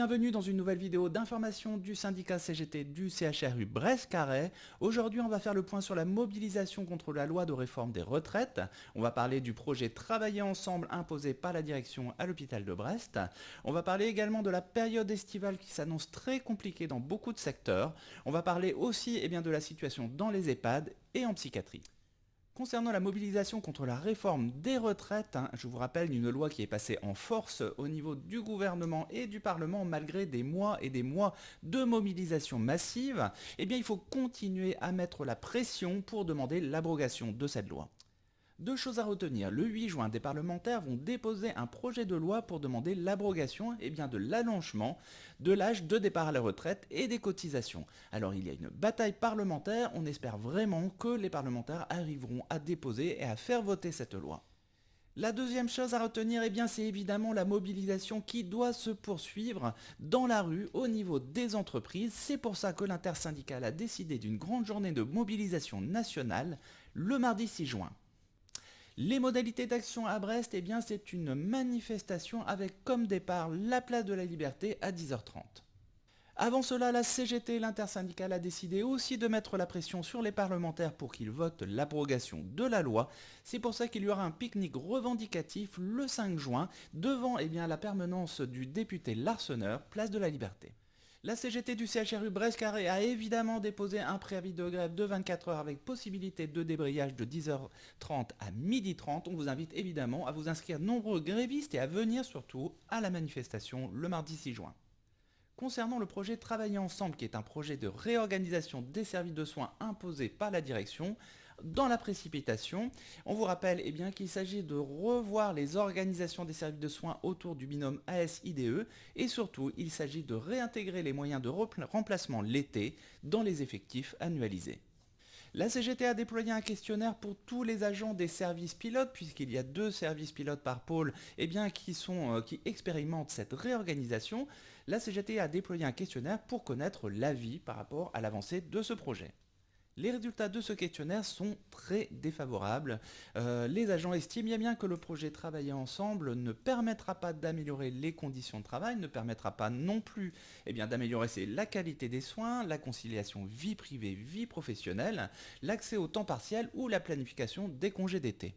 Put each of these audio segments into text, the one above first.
Bienvenue dans une nouvelle vidéo d'information du syndicat CGT du CHRU Brest-Carray. Aujourd'hui, on va faire le point sur la mobilisation contre la loi de réforme des retraites. On va parler du projet Travailler ensemble imposé par la direction à l'hôpital de Brest. On va parler également de la période estivale qui s'annonce très compliquée dans beaucoup de secteurs. On va parler aussi de la situation dans les EHPAD et en psychiatrie. Concernant la mobilisation contre la réforme des retraites, je vous rappelle une loi qui est passée en force au niveau du gouvernement et du Parlement malgré des mois et des mois de mobilisation massive, il faut continuer à mettre la pression pour demander l'abrogation de cette loi. Deux choses à retenir. Le 8 juin, des parlementaires vont déposer un projet de loi pour demander l'abrogation de l'allongement de l'âge de départ à la retraite et des cotisations. Alors il y a une bataille parlementaire, on espère vraiment que les parlementaires arriveront à déposer et à faire voter cette loi. La deuxième chose à retenir, c'est évidemment la mobilisation qui doit se poursuivre dans la rue au niveau des entreprises. C'est pour ça que l'intersyndicale a décidé d'une grande journée de mobilisation nationale le mardi 6 juin. Les modalités d'action à Brest, c'est une manifestation avec comme départ la place de la Liberté à 10h30. Avant cela, la CGT, l'intersyndicale, a décidé aussi de mettre la pression sur les parlementaires pour qu'ils votent l'abrogation de la loi. C'est pour ça qu'il y aura un pique-nique revendicatif le 5 juin devant la permanence du député Larseneur, place de la Liberté. La CGT du CHRU Brest-Carray a évidemment déposé un préavis de grève de 24 heures avec possibilité de débrayage de 10h30 à 12h30. On vous invite évidemment à vous inscrire nombreux grévistes et à venir surtout à la manifestation le mardi 6 juin. Concernant le projet Travailler ensemble, qui est un projet de réorganisation des services de soins imposé par la direction, dans la précipitation, on vous rappelle qu'il s'agit de revoir les organisations des services de soins autour du binôme AS-IDE et surtout il s'agit de réintégrer les moyens de remplacement l'été dans les effectifs annualisés. La CGT a déployé un questionnaire pour tous les agents des services pilotes, puisqu'il y a 2 services pilotes par pôle qui expérimentent cette réorganisation. La CGT a déployé un questionnaire pour connaître l'avis par rapport à l'avancée de ce projet. Les résultats de ce questionnaire sont très défavorables. Les agents estiment que le projet Travailler ensemble ne permettra pas d'améliorer les conditions de travail, ne permettra pas non plus d'améliorer la qualité des soins, la conciliation vie privée-vie professionnelle, l'accès au temps partiel ou la planification des congés d'été.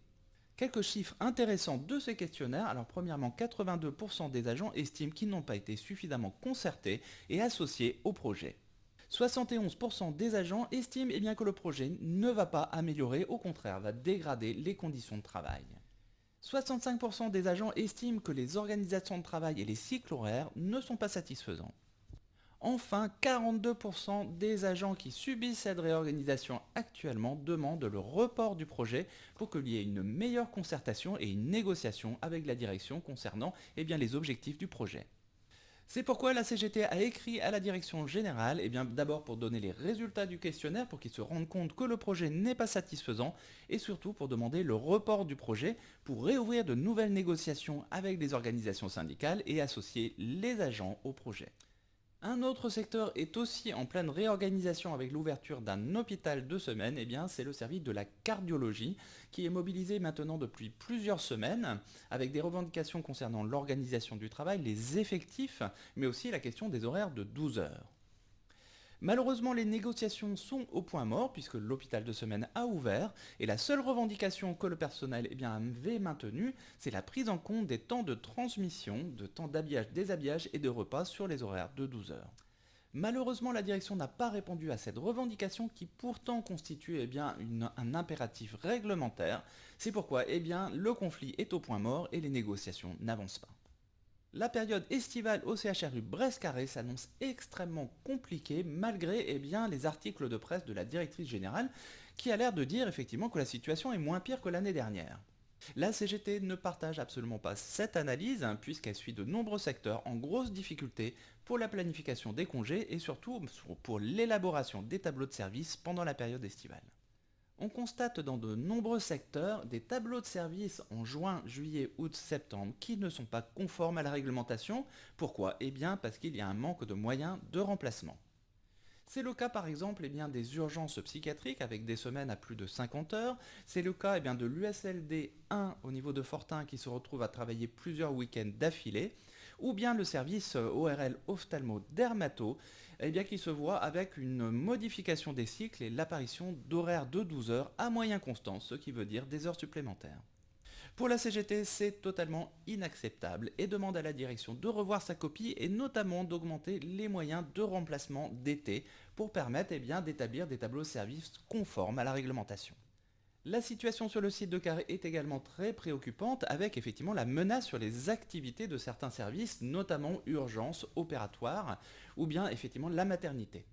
Quelques chiffres intéressants de ces questionnaires. Alors premièrement, 82% des agents estiment qu'ils n'ont pas été suffisamment concertés et associés au projet. 71% des agents estiment que le projet ne va pas améliorer, au contraire, va dégrader les conditions de travail. 65% des agents estiment que les organisations de travail et les cycles horaires ne sont pas satisfaisants. Enfin, 42% des agents qui subissent cette réorganisation actuellement demandent le report du projet pour qu'il y ait une meilleure concertation et une négociation avec la direction concernant les objectifs du projet. C'est pourquoi la CGT a écrit à la direction générale, d'abord pour donner les résultats du questionnaire, pour qu'ils se rendent compte que le projet n'est pas satisfaisant, et surtout pour demander le report du projet, pour réouvrir de nouvelles négociations avec les organisations syndicales et associer les agents au projet. Un autre secteur est aussi en pleine réorganisation avec l'ouverture d'un hôpital de semaine, c'est le service de la cardiologie qui est mobilisé maintenant depuis plusieurs semaines avec des revendications concernant l'organisation du travail, les effectifs, mais aussi la question des horaires de 12 heures. Malheureusement, les négociations sont au point mort puisque l'hôpital de semaine a ouvert et la seule revendication que le personnel avait maintenue, c'est la prise en compte des temps de transmission, de temps d'habillage, déshabillage et de repas sur les horaires de 12 heures. Malheureusement, la direction n'a pas répondu à cette revendication qui pourtant constitue un impératif réglementaire. C'est pourquoi le conflit est au point mort et les négociations n'avancent pas. La période estivale au CHRU Brest-Carray s'annonce extrêmement compliquée malgré les articles de presse de la directrice générale qui a l'air de dire effectivement que la situation est moins pire que l'année dernière. La CGT ne partage absolument pas cette analyse puisqu'elle suit de nombreux secteurs en grosse difficulté pour la planification des congés et surtout pour l'élaboration des tableaux de service pendant la période estivale. On constate dans de nombreux secteurs des tableaux de service en juin, juillet, août, septembre qui ne sont pas conformes à la réglementation. Pourquoi ? Parce qu'il y a un manque de moyens de remplacement. C'est le cas par exemple des urgences psychiatriques avec des semaines à plus de 50 heures. C'est le cas de l'USLD 1 au niveau de Fortin qui se retrouve à travailler plusieurs week-ends d'affilée. ou bien le service ORL ophtalmo-dermato, eh bien, qui se voit avec une modification des cycles et l'apparition d'horaires de 12 heures à moyen constant, ce qui veut dire des heures supplémentaires. Pour la CGT, c'est totalement inacceptable et demande à la direction de revoir sa copie et notamment d'augmenter les moyens de remplacement d'été pour permettre d'établir des tableaux de services conformes à la réglementation. La situation sur le site de Carré est également très préoccupante avec effectivement la menace sur les activités de certains services, notamment urgences, opératoires ou bien effectivement la maternité.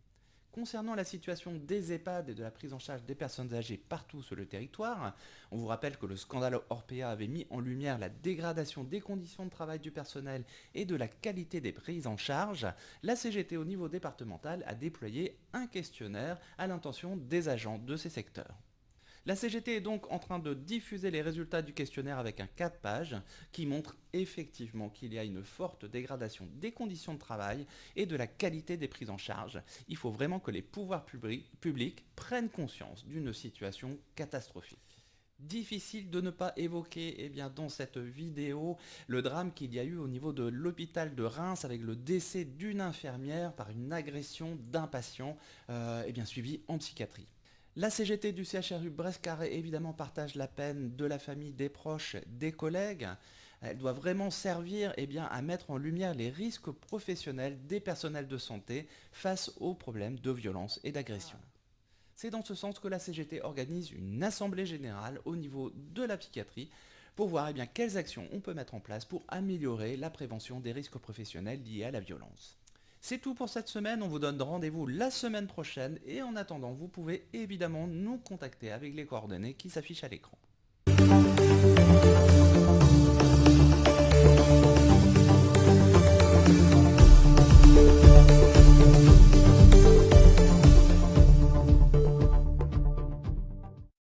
Concernant la situation des EHPAD et de la prise en charge des personnes âgées partout sur le territoire, on vous rappelle que le scandale Orpea avait mis en lumière la dégradation des conditions de travail du personnel et de la qualité des prises en charge. La CGT au niveau départemental a déployé un questionnaire à l'intention des agents de ces secteurs. La CGT est donc en train de diffuser les résultats du questionnaire avec un 4 pages qui montre effectivement qu'il y a une forte dégradation des conditions de travail et de la qualité des prises en charge. Il faut vraiment que les pouvoirs publics prennent conscience d'une situation catastrophique. Difficile de ne pas évoquer dans cette vidéo le drame qu'il y a eu au niveau de l'hôpital de Reims avec le décès d'une infirmière par une agression d'un patient suivi en psychiatrie. La CGT du CHRU Brest-Carré évidemment partage la peine de la famille, des proches, des collègues. Elle doit vraiment servir à mettre en lumière les risques professionnels des personnels de santé face aux problèmes de violence et d'agression. C'est dans ce sens que la CGT organise une assemblée générale au niveau de la psychiatrie pour voir quelles actions on peut mettre en place pour améliorer la prévention des risques professionnels liés à la violence. C'est tout pour cette semaine, on vous donne rendez-vous la semaine prochaine et en attendant, vous pouvez évidemment nous contacter avec les coordonnées qui s'affichent à l'écran.